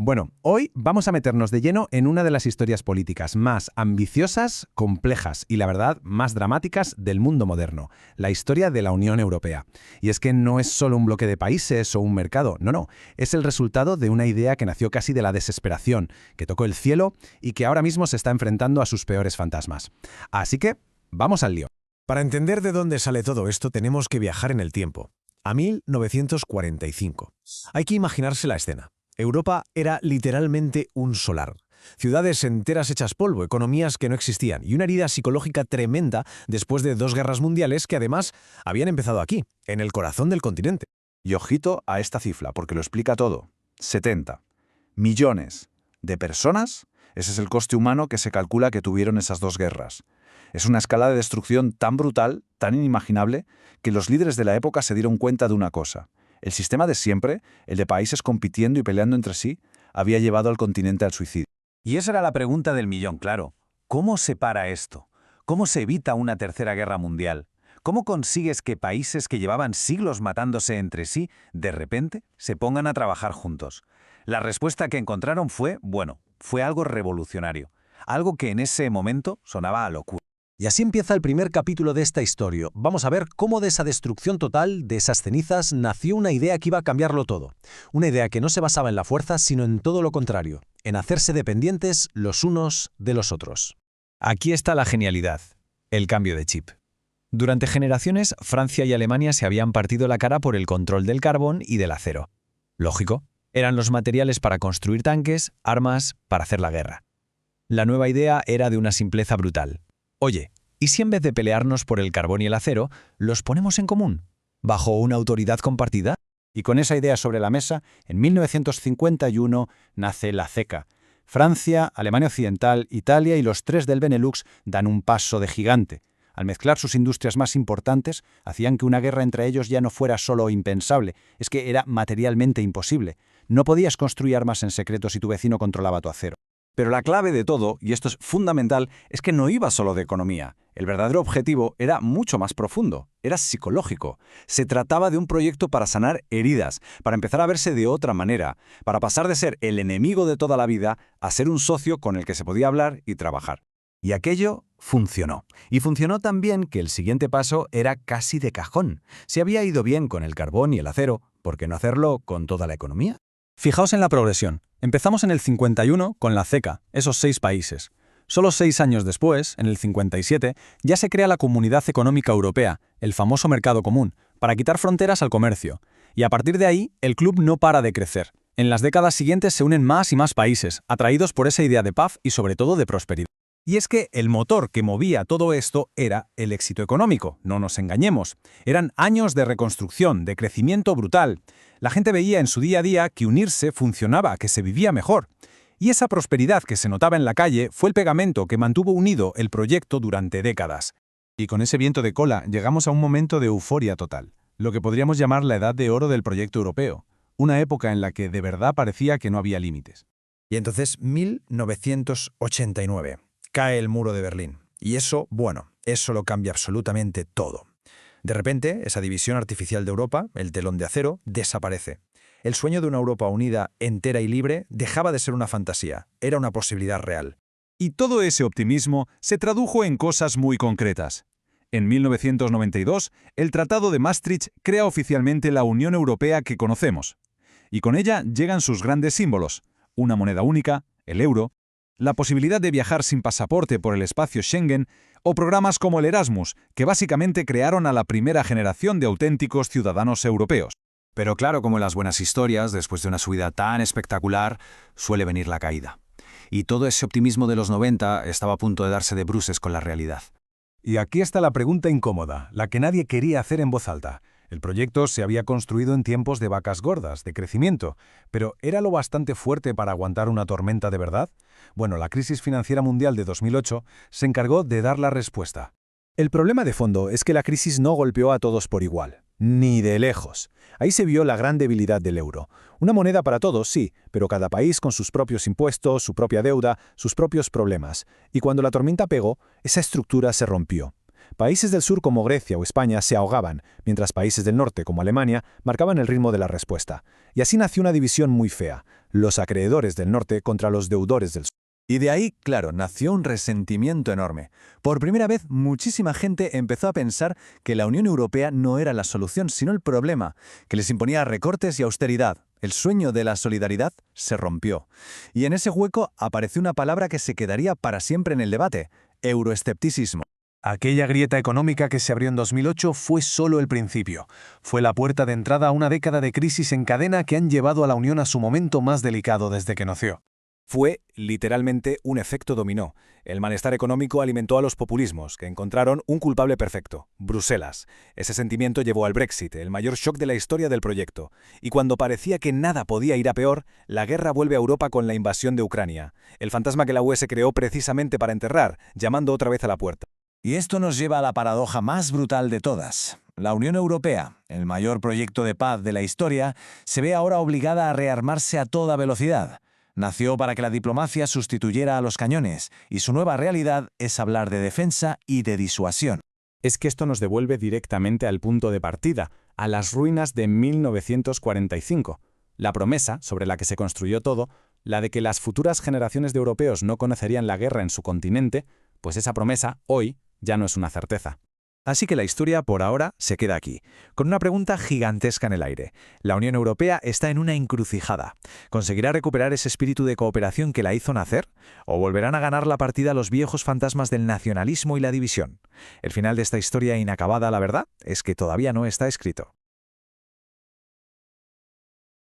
Bueno, hoy vamos a meternos de lleno en una de las historias políticas más ambiciosas, complejas y, la verdad, más dramáticas del mundo moderno, la historia de la Unión Europea. Y es que no es solo un bloque de países o un mercado, no, es el resultado de una idea que nació casi de la desesperación, que tocó el cielo y que ahora mismo se está enfrentando a sus peores fantasmas. Así que, vamos al lío. Para entender de dónde sale todo esto tenemos que viajar en el tiempo, a 1945. Hay que imaginarse la escena. Europa era literalmente un solar. Ciudades enteras hechas polvo, economías que no existían y una herida psicológica tremenda después de 2 guerras mundiales que además habían empezado aquí, en el corazón del continente. Y ojito a esta cifra, porque lo explica todo. 70 millones de personas, ese es el coste humano que se calcula que tuvieron esas 2 guerras. Es una escala de destrucción tan brutal, tan inimaginable, que los líderes de la época se dieron cuenta de una cosa. El sistema de siempre, el de países compitiendo y peleando entre sí, había llevado al continente al suicidio. Y esa era la pregunta del millón, claro. ¿Cómo se para esto? ¿Cómo se evita una tercera guerra mundial? ¿Cómo consigues que países que llevaban siglos matándose entre sí, de repente, se pongan a trabajar juntos? La respuesta que encontraron fue algo revolucionario. Algo que en ese momento sonaba a locura. Y así empieza el primer capítulo de esta historia. Vamos a ver cómo de esa destrucción total, de esas cenizas, nació una idea que iba a cambiarlo todo. Una idea que no se basaba en la fuerza, sino en todo lo contrario, en hacerse dependientes los unos de los otros. Aquí está la genialidad, el cambio de chip. Durante generaciones, Francia y Alemania se habían partido la cara por el control del carbón y del acero. Lógico, eran los materiales para construir tanques, armas, para hacer la guerra. La nueva idea era de una simpleza brutal. Oye, ¿y si en vez de pelearnos por el carbón y el acero, los ponemos en común, bajo una autoridad compartida? Y con esa idea sobre la mesa, en 1951 nace la CECA. Francia, Alemania Occidental, Italia y los 3 del Benelux dan un paso de gigante. Al mezclar sus industrias más importantes, hacían que una guerra entre ellos ya no fuera solo impensable, es que era materialmente imposible. No podías construir armas en secreto si tu vecino controlaba tu acero. Pero la clave de todo, y esto es fundamental, es que no iba solo de economía. El verdadero objetivo era mucho más profundo, era psicológico. Se trataba de un proyecto para sanar heridas, para empezar a verse de otra manera, para pasar de ser el enemigo de toda la vida a ser un socio con el que se podía hablar y trabajar. Y aquello funcionó. Y funcionó tan bien que el siguiente paso era casi de cajón. Si había ido bien con el carbón y el acero, ¿por qué no hacerlo con toda la economía? Fijaos en la progresión. Empezamos en el 51 con la CECA, esos 6 países. Solo 6 años después, en el 57, ya se crea la Comunidad Económica Europea, el famoso mercado común, para quitar fronteras al comercio. Y a partir de ahí, el club no para de crecer. En las décadas siguientes se unen más y más países, atraídos por esa idea de paz y sobre todo de prosperidad. Y es que el motor que movía todo esto era el éxito económico, no nos engañemos. Eran años de reconstrucción, de crecimiento brutal. La gente veía en su día a día que unirse funcionaba, que se vivía mejor. Y esa prosperidad que se notaba en la calle fue el pegamento que mantuvo unido el proyecto durante décadas. Y con ese viento de cola llegamos a un momento de euforia total, lo que podríamos llamar la edad de oro del proyecto europeo, una época en la que de verdad parecía que no había límites. Y entonces, 1989. Cae el muro de Berlín. Y eso lo cambia absolutamente todo. De repente, esa división artificial de Europa, el telón de acero, desaparece. El sueño de una Europa unida, entera y libre, dejaba de ser una fantasía, era una posibilidad real. Y todo ese optimismo se tradujo en cosas muy concretas. En 1992, el Tratado de Maastricht crea oficialmente la Unión Europea que conocemos. Y con ella llegan sus grandes símbolos, una moneda única, el euro, la posibilidad de viajar sin pasaporte por el espacio Schengen o programas como el Erasmus, que básicamente crearon a la primera generación de auténticos ciudadanos europeos. Pero claro, como en las buenas historias, después de una subida tan espectacular, suele venir la caída. Y todo ese optimismo de los 90 estaba a punto de darse de bruces con la realidad. Y aquí está la pregunta incómoda, la que nadie quería hacer en voz alta. El proyecto se había construido en tiempos de vacas gordas, de crecimiento, pero ¿era lo bastante fuerte para aguantar una tormenta de verdad? Bueno, la crisis financiera mundial de 2008 se encargó de dar la respuesta. El problema de fondo es que la crisis no golpeó a todos por igual, ni de lejos. Ahí se vio la gran debilidad del euro. Una moneda para todos, sí, pero cada país con sus propios impuestos, su propia deuda, sus propios problemas. Y cuando la tormenta pegó, esa estructura se rompió. Países del sur como Grecia o España se ahogaban, mientras países del norte como Alemania marcaban el ritmo de la respuesta. Y así nació una división muy fea. los acreedores del norte contra los deudores del sur. Y de ahí, claro, nació un resentimiento enorme. Por primera vez, muchísima gente empezó a pensar que la Unión Europea no era la solución, sino el problema, que les imponía recortes y austeridad. El sueño de la solidaridad se rompió. Y en ese hueco apareció una palabra que se quedaría para siempre en el debate: euroescepticismo. Aquella grieta económica que se abrió en 2008 fue solo el principio. Fue la puerta de entrada a una década de crisis en cadena que han llevado a la Unión a su momento más delicado desde que nació. Fue literalmente un efecto dominó. El malestar económico alimentó a los populismos, que encontraron un culpable perfecto: Bruselas. Ese sentimiento llevó al Brexit, el mayor shock de la historia del proyecto. Y cuando parecía que nada podía ir a peor, la guerra vuelve a Europa con la invasión de Ucrania. El fantasma que la UE se creó precisamente para enterrar, llamando otra vez a la puerta. Y esto nos lleva a la paradoja más brutal de todas. La Unión Europea, el mayor proyecto de paz de la historia, se ve ahora obligada a rearmarse a toda velocidad. Nació para que la diplomacia sustituyera a los cañones, y su nueva realidad es hablar de defensa y de disuasión. Es que esto nos devuelve directamente al punto de partida, a las ruinas de 1945. La promesa, sobre la que se construyó todo, la de que las futuras generaciones de europeos no conocerían la guerra en su continente, pues esa promesa, hoy, ya no es una certeza. Así que la historia, por ahora, se queda aquí, con una pregunta gigantesca en el aire. La Unión Europea está en una encrucijada. ¿Conseguirá recuperar ese espíritu de cooperación que la hizo nacer? ¿O volverán a ganar la partida los viejos fantasmas del nacionalismo y la división? El final de esta historia inacabada, la verdad, es que todavía no está escrito.